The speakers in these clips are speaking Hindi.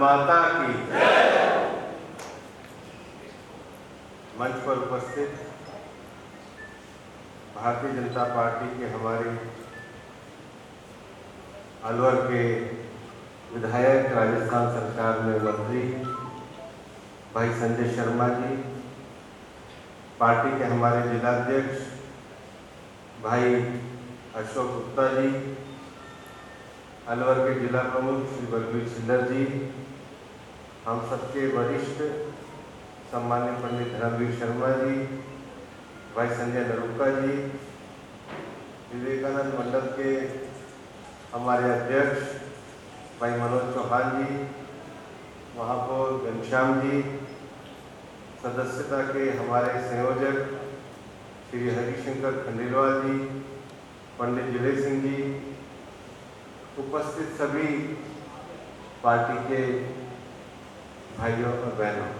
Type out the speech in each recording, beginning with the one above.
माता की जय। मंच पर उपस्थित भारतीय जनता पार्टी के हमारे अलवर के विधायक, राजस्थान सरकार में मंत्री भाई संजय शर्मा जी, पार्टी के हमारे जिलाध्यक्ष भाई अशोक गुप्ता जी, अलवर के जिला प्रमुख श्री बलबीर सिल्लर जी, हम सबके वरिष्ठ सम्मान्य पंडित धर्मवीर शर्मा जी, भाई संजय नरूका जी, विवेकानंद मंडल के हमारे अध्यक्ष भाई मनोज चौहान जी, महापौर घनश्याम जी, सदस्यता के हमारे संयोजक श्री हरिशंकर खंडेलवाल जी, पंडित जिले सिंह जी, उपस्थित सभी पार्टी के भाइयों और बहनों,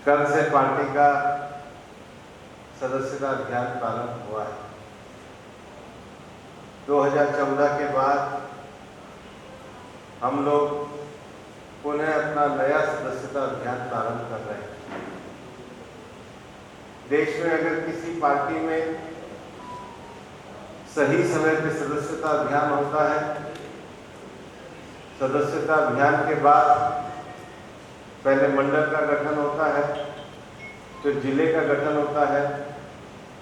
कल से पार्टी का सदस्यता अभियान प्रारंभ हुआ है। 2014 के बाद हम लोग पुनः अपना नया सदस्यता अभियान प्रारंभ कर रहे हैं। देश में अगर किसी पार्टी में सही समय पे सदस्यता अभियान होता है, सदस्यता अभियान के बाद पहले मंडल का गठन होता है, फिर जिले का गठन होता है,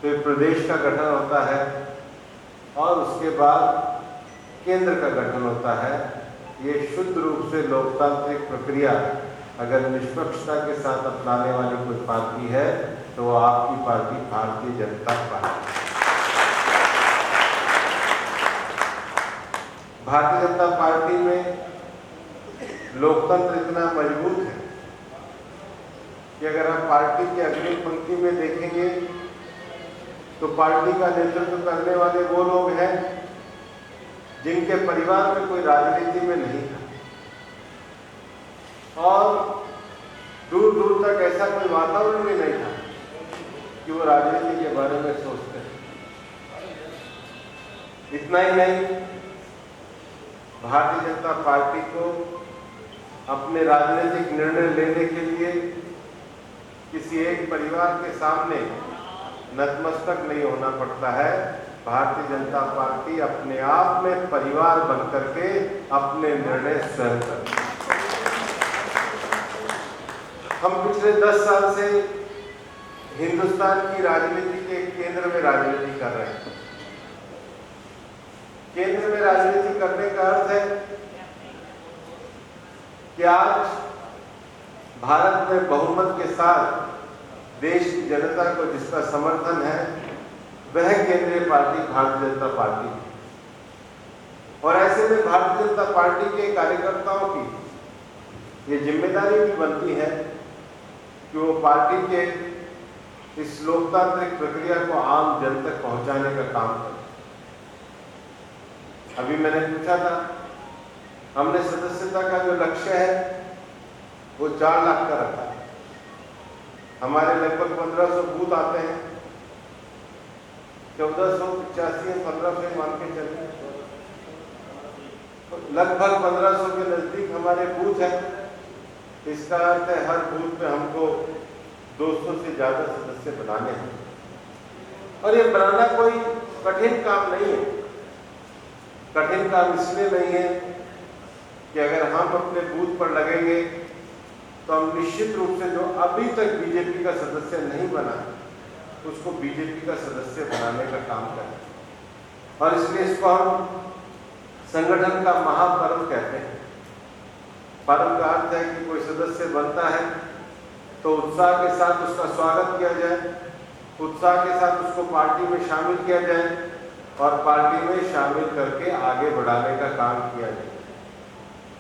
फिर प्रदेश का गठन होता है और उसके बाद केंद्र का गठन होता है। ये शुद्ध रूप से लोकतांत्रिक प्रक्रिया अगर निष्पक्षता के साथ अपनाने वाली कोई पार्टी है तो वो आपकी party Bharatiya Janata party. Bharatiya Janata party में लोकतंत्र इतना मजबूत है कि अगर हम पार्टी की अग्रिम पंक्ति में देखेंगे तो पार्टी का नेतृत्व करने वाले वो लोग हैं जिनके परिवार में कोई राजनीति में नहीं था और दूर दूर तक ऐसा कोई वातावरण भी नहीं था कि वो राजनीति के बारे में सोचते हैं। इतना ही नहीं, भारतीय जनता पार्टी को अपने राजनीतिक निर्णय लेने के लिए किसी एक परिवार के सामने नतमस्तक नहीं होना पड़ता है। भारतीय जनता पार्टी अपने आप में परिवार बनकर के अपने निर्णय स्वयं करती है। हम पिछले 10 साल से हिंदुस्तान की राजनीति के केंद्र में राजनीति कर रहे हैं। केंद्र में राजनीति करने का अर्थ है कि आज भारत में बहुमत के साथ देश की जनता को जिसका समर्थन है वह केंद्रीय पार्टी भारतीय जनता पार्टी है। और ऐसे में भारतीय जनता पार्टी के कार्यकर्ताओं की ये जिम्मेदारी भी बनती है कि वो पार्टी के इस लोकतांत्रिक प्रक्रिया को आम जन तक पहुंचाने का काम करें। अभी मैंने पूछा था, हमने सदस्यता का जो लक्ष्य है वो 4 लाख का रखा है। हमारे लगभग 1500 बूथ आते हैं, 1485 या 1500 मान के चलते हैं, लगभग 1500 के नजदीक हमारे बूथ हैं। इसका अर्थ है हर बूथ पे हमको 200 से ज्यादा सदस्य बनाने हैं और ये बनाना कोई कठिन काम नहीं है। कठिन काम इसलिए नहीं है कि अगर हम अपने बूथ पर लगेंगे तो हम निश्चित रूप से जो अभी तक बीजेपी का सदस्य नहीं बना उसको बीजेपी का सदस्य बनाने का काम करें और इसलिए इसको हम संगठन का महापर्व कहते हैं। पर्व का अर्थ है कि कोई सदस्य बनता है तो उत्साह के साथ उसका स्वागत किया जाए, उत्साह के साथ उसको पार्टी में शामिल किया जाए और पार्टी में शामिल करके आगे बढ़ाने का काम किया जाए।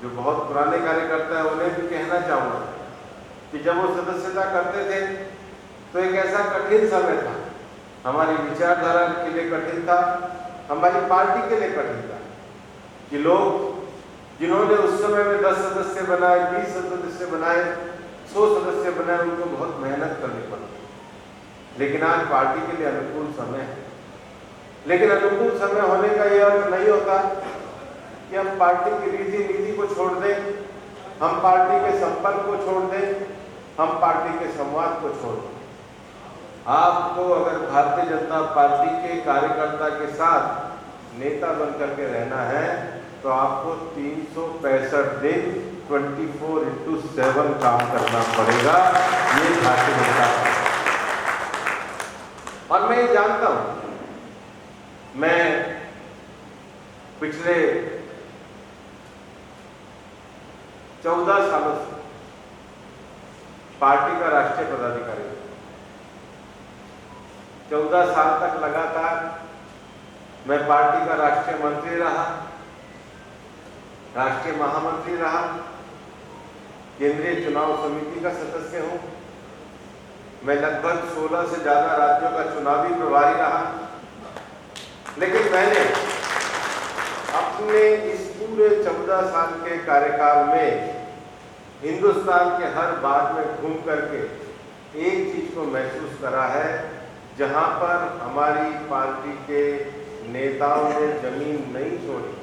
जो बहुत पुराने कार्यकर्ता है उन्हें भी कहना चाहूँगा कि जब वो सदस्यता करते थे तो एक ऐसा कठिन समय था, हमारी विचारधारा के लिए कठिन था, हमारी पार्टी के लिए कठिन था कि लोग जिन्होंने उस समय में 10 सदस्य बनाए, 20 सदस्य बनाए, 100 सदस्य बनाए, उनको बहुत मेहनत करनी पड़ी। लेकिन आज पार्टी के लिए अनुकूल समय है। लेकिन अनुकूल समय होने का यह अर्थ नहीं होता कि हम पार्टी की रीति नीति को छोड़ दें, हम पार्टी के संपर्क को छोड़ दें, हम पार्टी के संवाद को छोड़ दें। आपको अगर भारतीय जनता पार्टी के कार्यकर्ता के साथ नेता बनकर के रहना है तो आपको 365 दिन 24/7 काम करना पड़ेगा। ये भारतीय जनता पार्टी, और मैं ये जानता हूं, मैं पिछले 14 सालों से पार्टी का राष्ट्रीय पदाधिकारी, 14 साल तक लगातार मैं पार्टी का राष्ट्रीय मंत्री रहा, राष्ट्रीय महामंत्री रहा, केंद्रीय चुनाव समिति का सदस्य हूं। मैं लगभग 16 से ज्यादा राज्यों का चुनावी प्रभारी रहा। लेकिन मैंने अपने इस पूरे 14 साल के कार्यकाल में हिंदुस्तान के हर भाग में घूम करके एक चीज को महसूस करा है, जहां पर हमारी पार्टी के नेताओं ने जमीन नहीं छोड़ी,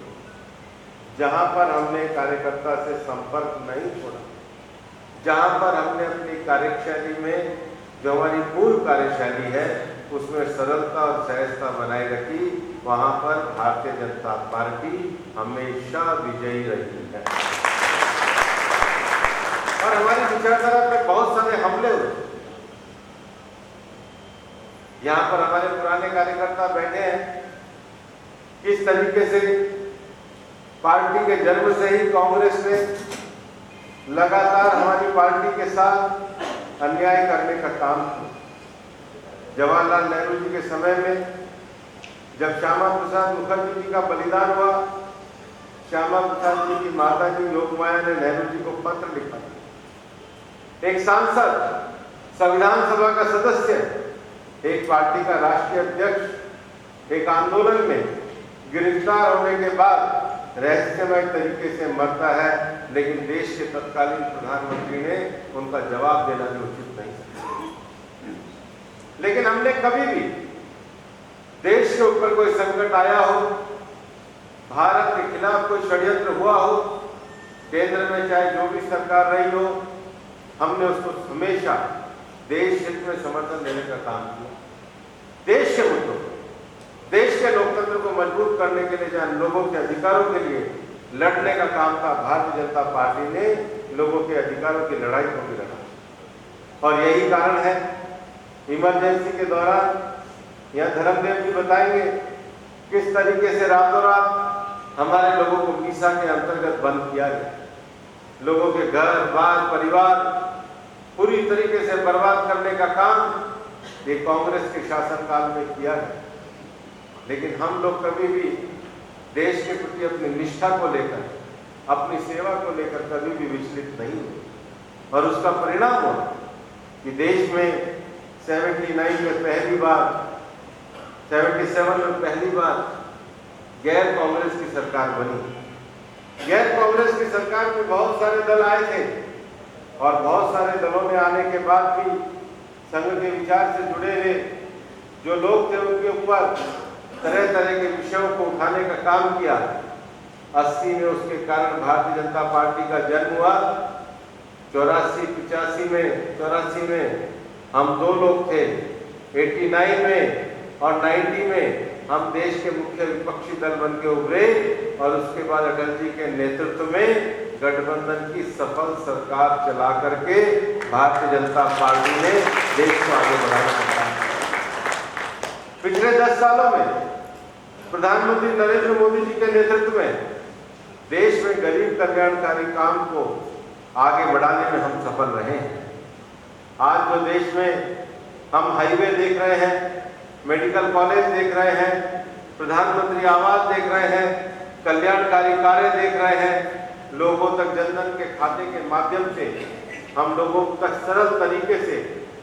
जहां पर हमने कार्यकर्ता से संपर्क नहीं छोड़ा, जहां पर हमने अपनी कार्यशैली में, जो हमारी मूल कार्यशैली है, उसमें सरलता और सहजता बनाए रखी, वहां पर भारतीय जनता पार्टी हमेशा विजयी रही है। और हमारी विचारधारा पे बहुत सारे हमले हुए। यहां पर हमारे पुराने कार्यकर्ता बैठे हैं, किस तरीके से पार्टी के जन्म से ही कांग्रेस ने लगातार हमारी पार्टी के साथ अन्याय करने का काम किया। जवाहरलाल नेहरू जी के समय में जब श्यामा प्रसाद मुखर्जी जी का बलिदान हुआ, श्यामा प्रसाद जी की माता जी योगमाया ने नेहरू जी को पत्र लिखा। एक सांसद, संविधान सभा का सदस्य, एक पार्टी का राष्ट्रीय अध्यक्ष एक आंदोलन में गिरफ्तार होने के बाद रहस्यमय तरीके से मरता है, लेकिन देश के तत्कालीन प्रधानमंत्री ने उनका जवाब देना भी उचित नहीं समझा। लेकिन हमने कभी भी देश के ऊपर कोई संकट आया हो, भारत के खिलाफ कोई षड्यंत्र हुआ हो, केंद्र में चाहे जो भी सरकार रही हो, हमने उसको हमेशा देश हित में समर्थन देने का काम किया। देश के मुद्दों, देश के लोकतंत्र को मजबूत करने के लिए, जहां लोगों के अधिकारों के लिए लड़ने का काम था, भारतीय जनता पार्टी ने लोगों के अधिकारों की लड़ाई को भी लड़ा। और यही कारण है, इमरजेंसी के दौरान यहाँ धर्मदेव जी बताएंगे किस तरीके से रातों रात हमारे लोगों को मीसा के अंतर्गत बंद किया गया। लोगों के घर बार परिवार पूरी तरीके से बर्बाद करने का काम ये कांग्रेस के शासनकाल में किया गया। लेकिन हम लोग कभी भी देश के प्रति अपनी निष्ठा को लेकर, अपनी सेवा को लेकर कभी भी विचलित नहीं हुए। और उसका परिणाम हुआ कि देश में 79 में पहली बार, 77 में पहली बार गैर कांग्रेस की सरकार बनी। गैर कांग्रेस की सरकार में बहुत सारे दल आए थे और बहुत सारे दलों में आने के बाद भी संघ के विचार से जुड़े हुए जो लोग थे, उनके ऊपर तरह तरह के विषयों को उठाने का काम किया। 80 में उसके कारण भारतीय जनता पार्टी का जन्म हुआ। 84 में हम दो लोग थे। 89 में और 90 में हम देश के मुख्य विपक्षी दल बन के उभरे और उसके बाद अटल जी के नेतृत्व में गठबंधन की सफल सरकार चला करके भारतीय जनता पार्टी ने देश को आगे बढ़ाने का काम किया। पिछले 10 सालों में प्रधानमंत्री नरेंद्र मोदी जी के नेतृत्व में देश में गरीब कल्याणकारी काम को आगे बढ़ाने में हम सफल रहे हैं। आज जो देश में हम हाईवे देख रहे हैं, मेडिकल कॉलेज देख रहे हैं, प्रधानमंत्री आवास देख रहे हैं, कल्याणकारी कार्य देख रहे हैं, लोगों तक जनधन के खाते के माध्यम से हम लोगों तक सरल तरीके से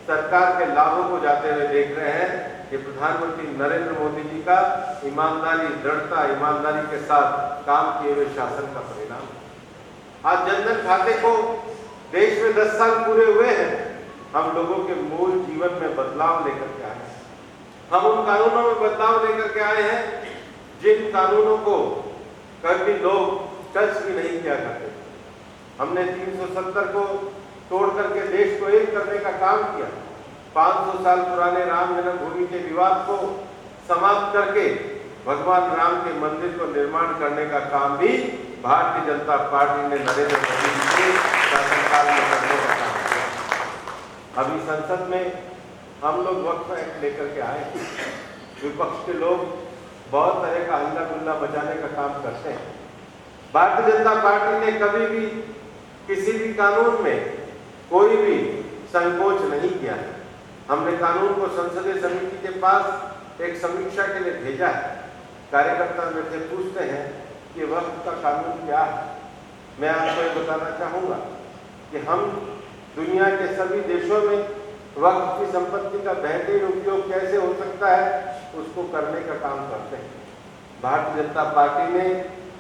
सरकार के लाभों को जाते हुए देख रहे हैं। ये प्रधानमंत्री नरेंद्र मोदी जी का ईमानदारी, दृढ़ता, ईमानदारी के साथ काम किए हुए शासन का परिणाम। आज जनधन खाते को देश में 10 साल पूरे हुए हैं, हम लोगों के मूल जीवन में बदलाव लेकर के आए हैं। हम उन कानूनों में बदलाव लेकर के आए हैं जिन कानूनों को कभी लोग टच भी नहीं किया करते। हमने 370 को तोड़ करके देश को एक करने का काम किया। 500 साल पुराने राम जन्मभूमि के विवाद को समाप्त करके भगवान राम के मंदिर को निर्माण करने का काम भी भारतीय जनता पार्टी ने नरेंद्र मोदी जी के शासनकाल में करने का काम किया। अभी संसद में हम लोग वक्फ एक्ट लेकर के आए। विपक्ष के लोग बहुत तरह का हल्ला गुल्ला बचाने का काम करते हैं। भारतीय जनता पार्टी ने कभी भी किसी भी कानून में कोई भी संकोच नहीं किया है। हमने कानून को संसदीय समिति के पास एक समीक्षा के लिए भेजा है। कार्यकर्ता मेरे से पूछते हैं कि वक्फ का कानून क्या है। मैं आपको ये बताना चाहूँगा कि हम दुनिया के सभी देशों में वक्फ की संपत्ति का बेहतरीन उपयोग कैसे हो सकता है उसको करने का काम करते हैं। भारतीय जनता पार्टी ने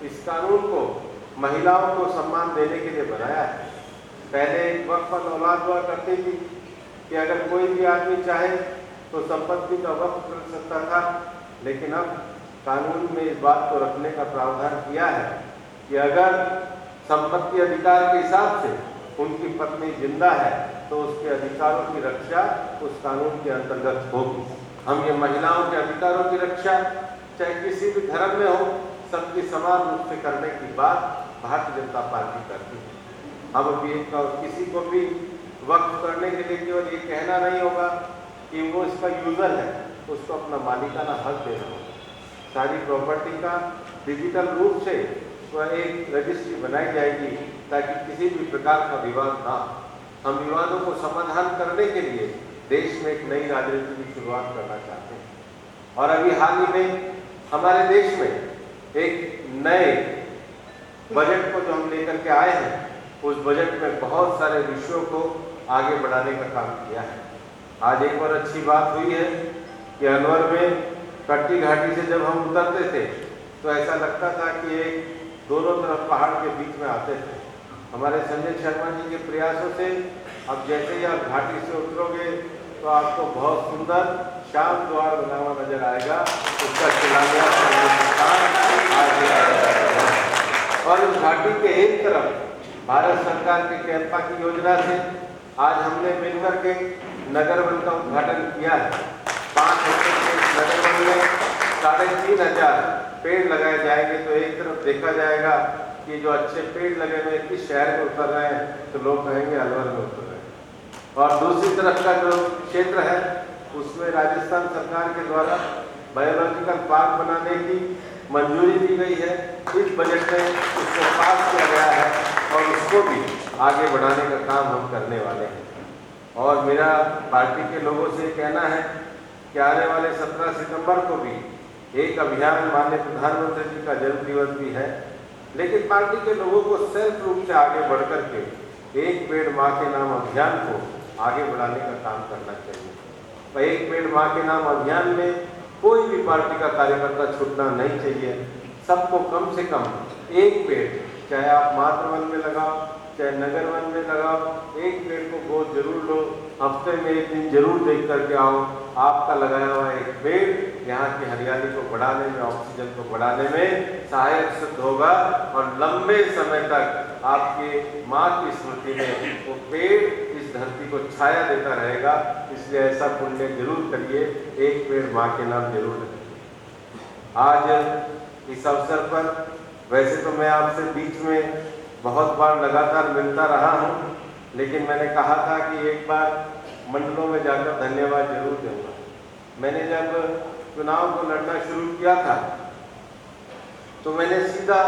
इस कानून को महिलाओं को सम्मान देने के लिए बनाया है। पहले एक वक्फ पर औलाद हुआ करती थी कि अगर कोई भी आदमी चाहे तो संपत्ति का वक्फ कर सकता था, लेकिन अब कानून में इस बात को रखने का प्रावधान किया है कि अगर संपत्ति अधिकार के हिसाब से उनकी पत्नी जिंदा है तो उसके अधिकारों की रक्षा उस कानून के अंतर्गत होगी। हम ये महिलाओं के अधिकारों की रक्षा चाहे किसी भी धर्म में हो सबकी समान रूप से करने की बात भारतीय जनता पार्टी करती है। अब भी किसी को भी वक्फ करने के लिए केवल ये कहना नहीं होगा कि वो इसका यूजर है, उसको अपना मालिकाना हक देना होगा। सारी प्रॉपर्टी का डिजिटल रूप से वह एक रजिस्ट्री बनाई जाएगी ताकि किसी भी प्रकार का विवाद ना हो। हम विवादों को समाधान करने के लिए देश में एक नई राजनीति की शुरुआत करना चाहते हैं। और अभी हाल ही में हमारे देश में एक नए बजट को जो हम लेकर के आए हैं उस बजट में बहुत सारे विषयों को आगे बढ़ाने का काम किया है। आज एक और अच्छी बात हुई है कि अलवर में कट्टी घाटी से जब हम उतरते थे तो ऐसा लगता था कि एक दोनों तरफ पहाड़ के बीच में आते थे। हमारे संजय शर्मा जी के प्रयासों से अब जैसे ही आप घाटी से उतरोगे तो आपको बहुत सुंदर श्याम द्वार बना हुआ नजर आएगा। उसका शिलान्यास और उस घाटी के एक तरफ भारत सरकार के कैंपा की योजना से आज हमने मिलकर के नगर वन का उद्घाटन किया है। 5 हेक्टेयर के नगर वन में 3500 पेड़ लगाए जाएंगे। तो एक तरफ देखा जाएगा कि जो अच्छे पेड़ लगे हुए किस शहर में उतर रहे हैं तो लोग कहेंगे अलवर में उतर रहे हैं। और दूसरी तरफ का जो क्षेत्र है उसमें राजस्थान सरकार के द्वारा बायोलॉजिकल पार्क बनाने की मंजूरी दी गई है। इस बजट में उसको पास किया गया है और उसको भी आगे बढ़ाने का काम हम करने वाले हैं। और मेरा पार्टी के लोगों से कहना है कि आने वाले 17 सितंबर को भी एक अभियान माननीय प्रधानमंत्री जी का जन्म दिवस भी है, लेकिन पार्टी के लोगों को सेल्फ रूप से आगे बढ़ करके एक पेड़ माँ के नाम अभियान को आगे बढ़ाने का काम करना चाहिए। एक पेड़ माँ के नाम अभियान में कोई भी पार्टी का कार्यकर्ता छूटना नहीं चाहिए। सबको कम से कम एक पेड़, चाहे आप मातृवन में लगाओ चाहे नगर वन में लगाओ, एक पेड़ को गोद जरूर लो। हफ्ते में एक दिन जरूर देख करके आओ। आपका लगाया हुआ एक पेड़ यहाँ की हरियाली को बढ़ाने में, ऑक्सीजन को बढ़ाने में सहायक सिद्ध होगा और लंबे समय तक आपके माँ की स्मृति में वो पेड़ इस धरती को छाया देता रहेगा। इसलिए ऐसा पुण्य जरूर करिए, एक पेड़ माँ के नाम जरूर रखिए। आज इस अवसर पर वैसे तो मैं आपसे बीच में बहुत बार लगातार मिलता रहा हूँ, लेकिन मैंने कहा था कि एक बार मंडलों में जाकर धन्यवाद जरूर दूंगा। मैंने जब चुनाव को लड़ना शुरू किया था तो मैंने सीधा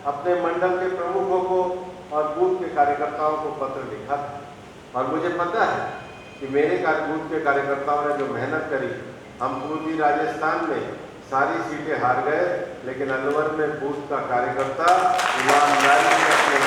अपने मंडल के प्रमुखों को और बूथ के कार्यकर्ताओं को पत्र लिखा था। और मुझे पता है कि मेरे बूथ के कार्यकर्ताओं ने जो मेहनत करी, हम पूर्वी राजस्थान में सारी सीटें हार गए, लेकिन अलवर में बूथ का कार्यकर्ता ईमानदारी से अपने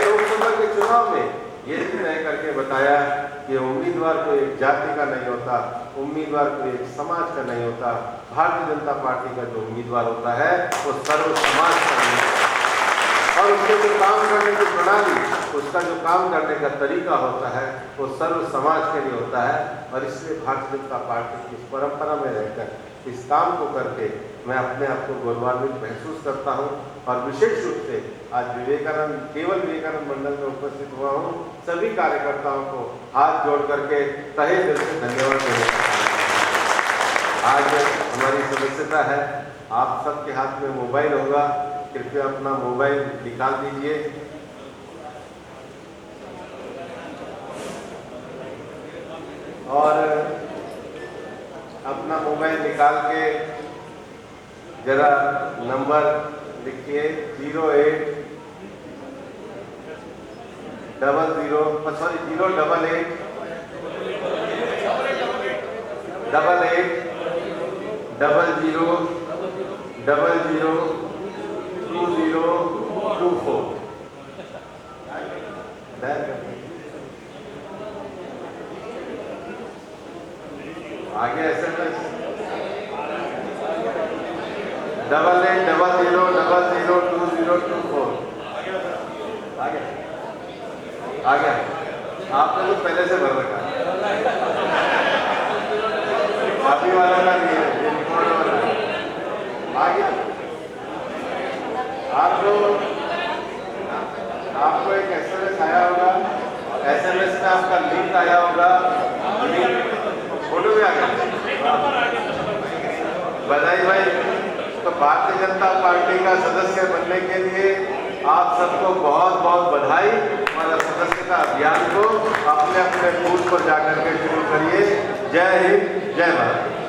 लोकसभा के चुनाव में ये भी तय करके बताया कि उम्मीदवार कोई एक जाति का नहीं होता, उम्मीदवार कोई एक समाज का नहीं होता। भारतीय जनता पार्टी का जो उम्मीदवार होता है वो सर्व समाज का नहीं होता और उसके जो काम करने की प्रणाली, उसका जो काम करने का तरीका होता है वो सर्व समाज के लिए होता है। और इसलिए भारतीय जनता पार्टी की इस परंपरा में रहकर इस काम को करके मैं अपने आप को गौरवान्वित महसूस करता हूँ। और विशेष रूप से आज केवल विवेकानंद मंडल में उपस्थित हुआ हूँ, सभी कार्यकर्ताओं को हाथ जोड़ करके तहे दिल से धन्यवाद देना चाहता हूँ। आज हमारी सदस्यता है, आप सबके हाथ में मोबाइल होगा, कृपया अपना मोबाइल निकाल दीजिए और अपना मोबाइल निकाल के जरा नंबर लिखिए 088 आगे SMS 8800002024 आ गया। आपने तो पहले से भर रखा है, अभी वाला का नहीं है, ये रिकॉर्ड वाला है। आ गया। आपको एक SMS आया होगा, SMS में आपका लिंक आया होगा, फोटो भी आ गया। बधाई भाई। तो भारतीय जनता पार्टी का सदस्य बनने के लिए आप सबको बहुत बहुत बधाई। और सदस्यता अभियान को अपने अपने बूथ पर जाकर के शुरू करिए। जय हिंद, जय भारत।